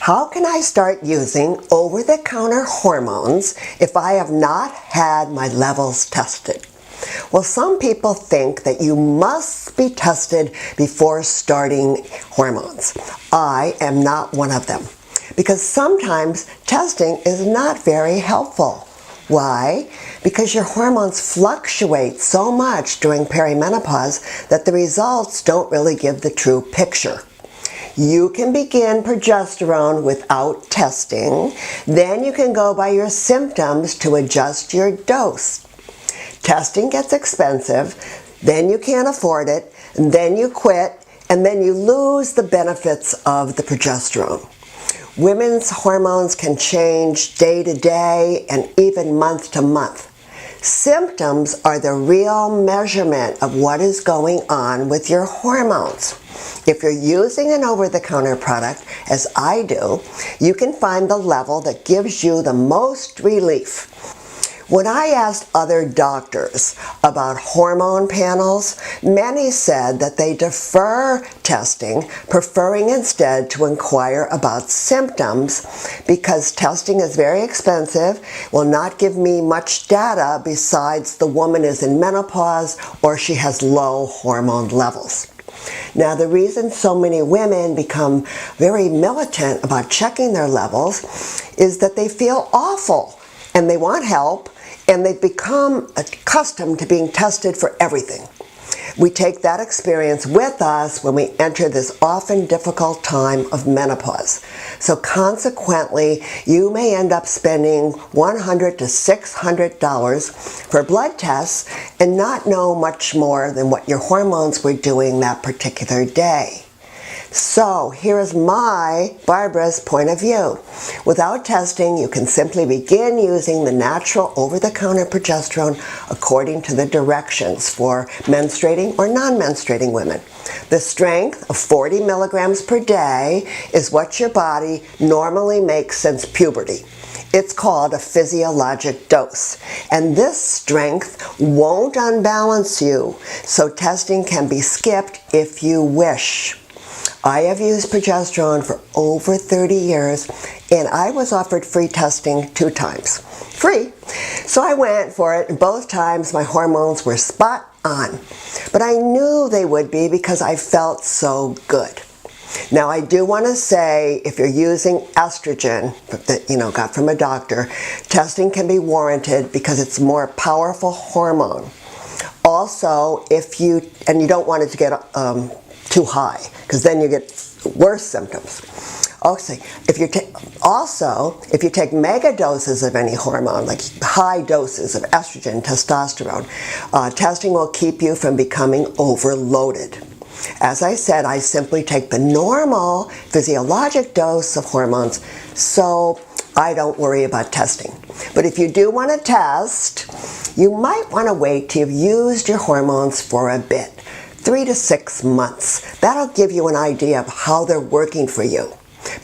How can I start using over-the-counter hormones if I have not had my levels tested? Well, some people think that you must be tested before starting hormones. I am not one of them, because sometimes testing is not very helpful. Why? Because your hormones fluctuate so much during perimenopause that the results don't really give the true picture. You can begin progesterone without testing. Then you can go by your symptoms to adjust your dose. Testing gets expensive, then you can't afford it, and then you quit, and then you lose the benefits of the progesterone. Women's hormones can change day to day and even month to month. Symptoms are the real measurement of what is going on with your hormones. If you're using an over-the-counter product, as I do, you can find the level that gives you the most relief. When I asked other doctors about hormone panels, many said that they defer testing, preferring instead to inquire about symptoms because testing is very expensive, will not give me much data besides the woman is in menopause or she has low hormone levels. Now, the reason so many women become very militant about checking their levels is that they feel awful and they want help, and they've become accustomed to being tested for everything. We take that experience with us when we enter this often difficult time of menopause. So consequently, you may end up spending $100 to $600 for blood tests and not know much more than what your hormones were doing that particular day. So here is Barbara's point of view. Without testing, you can simply begin using the natural over-the-counter progesterone according to the directions for menstruating or non-menstruating women. The strength of 40 milligrams per day is what your body normally makes since puberty. It's called a physiologic dose, and this strength won't unbalance you, so testing can be skipped if you wish. I have used progesterone for over 30 years, and I was offered free testing 2 times. Free! So I went for it, and both times my hormones were spot on. But I knew they would be because I felt so good. Now, I do want to say, if you're using estrogen that got from a doctor, testing can be warranted because it's a more powerful hormone. Also, you don't want it to get too high, because then you get worse symptoms. Okay, if you take mega doses of any hormone, like high doses of estrogen, testosterone, testing will keep you from becoming overloaded. As I said, I simply take the normal physiologic dose of hormones, so I don't worry about testing. But if you do want to test, you might want to wait till you've used your hormones for a bit. 3 to 6 months. That'll give you an idea of how they're working for you.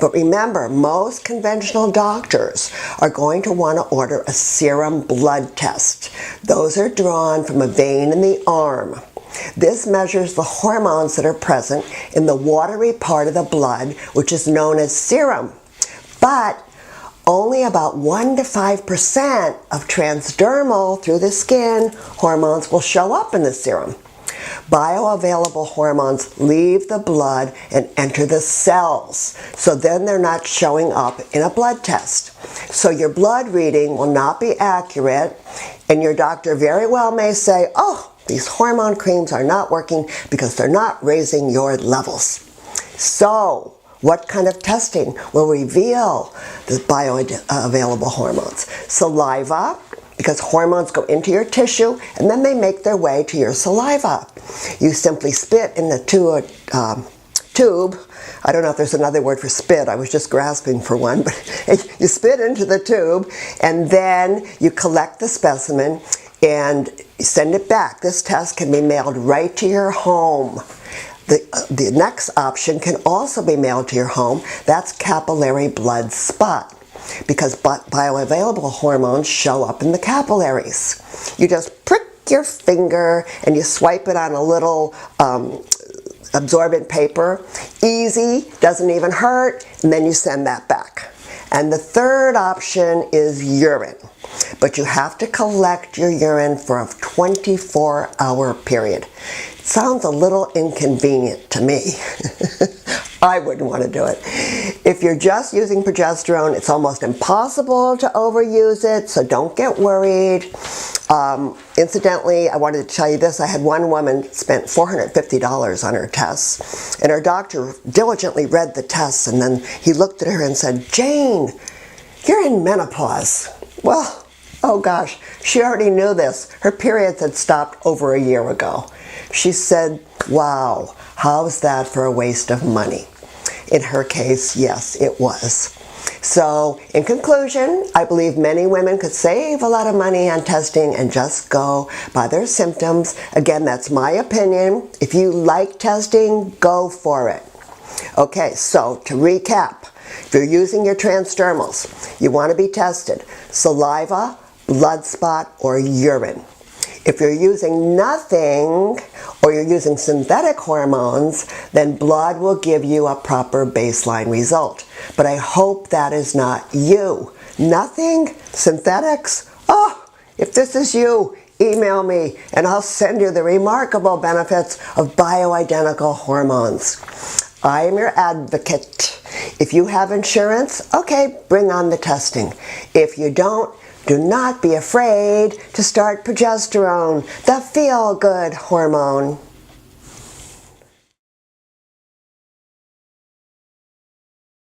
But remember, most conventional doctors are going to want to order a serum blood test. Those are drawn from a vein in the arm. This measures the hormones that are present in the watery part of the blood, which is known as serum. But only about 1 to 5% of transdermal, through the skin, hormones will show up in the serum. Bioavailable hormones leave the blood and enter the cells, so then they're not showing up in a blood test. So your blood reading will not be accurate, and your doctor very well may say, oh, these hormone creams are not working because they're not raising your levels. So, what kind of testing will reveal the bioavailable hormones? Saliva, because hormones go into your tissue and then they make their way to your saliva. You simply spit in the tube. I don't know if there's another word for spit. I was just grasping for one, but you spit into the tube and then you collect the specimen and send it back. This test can be mailed right to your home. The next option can also be mailed to your home. That's capillary blood spot, because bioavailable hormones show up in the capillaries. You just prick your finger and you swipe it on a little absorbent paper. Easy, doesn't even hurt, and then you send that back. And the third option is urine. But you have to collect your urine for a 24-hour period. It sounds a little inconvenient to me. I wouldn't want to do it. If you're just using progesterone, it's almost impossible to overuse it, so don't get worried. Incidentally, I wanted to tell you this. I had one woman spent $450 on her tests, and her doctor diligently read the tests, and then he looked at her and said, "Jane, you're in menopause." Well, oh gosh, she already knew this. Her periods had stopped over a year ago. She said, "Wow, how's that for a waste of money?" In her case, yes, it was. So, in conclusion, I believe many women could save a lot of money on testing and just go by their symptoms. Again, that's my opinion. If you like testing, go for it. Okay, so to recap, if you're using your transdermals, you want to be tested: saliva, blood spot, or urine. If you're using nothing, or you're using synthetic hormones, then blood will give you a proper baseline result. But I hope that is not you. Nothing? Synthetics? Oh, if this is you, email me and I'll send you the remarkable benefits of bioidentical hormones. I am your advocate. If you have insurance, okay, bring on the testing. If you don't, do not be afraid to start progesterone, the feel-good hormone.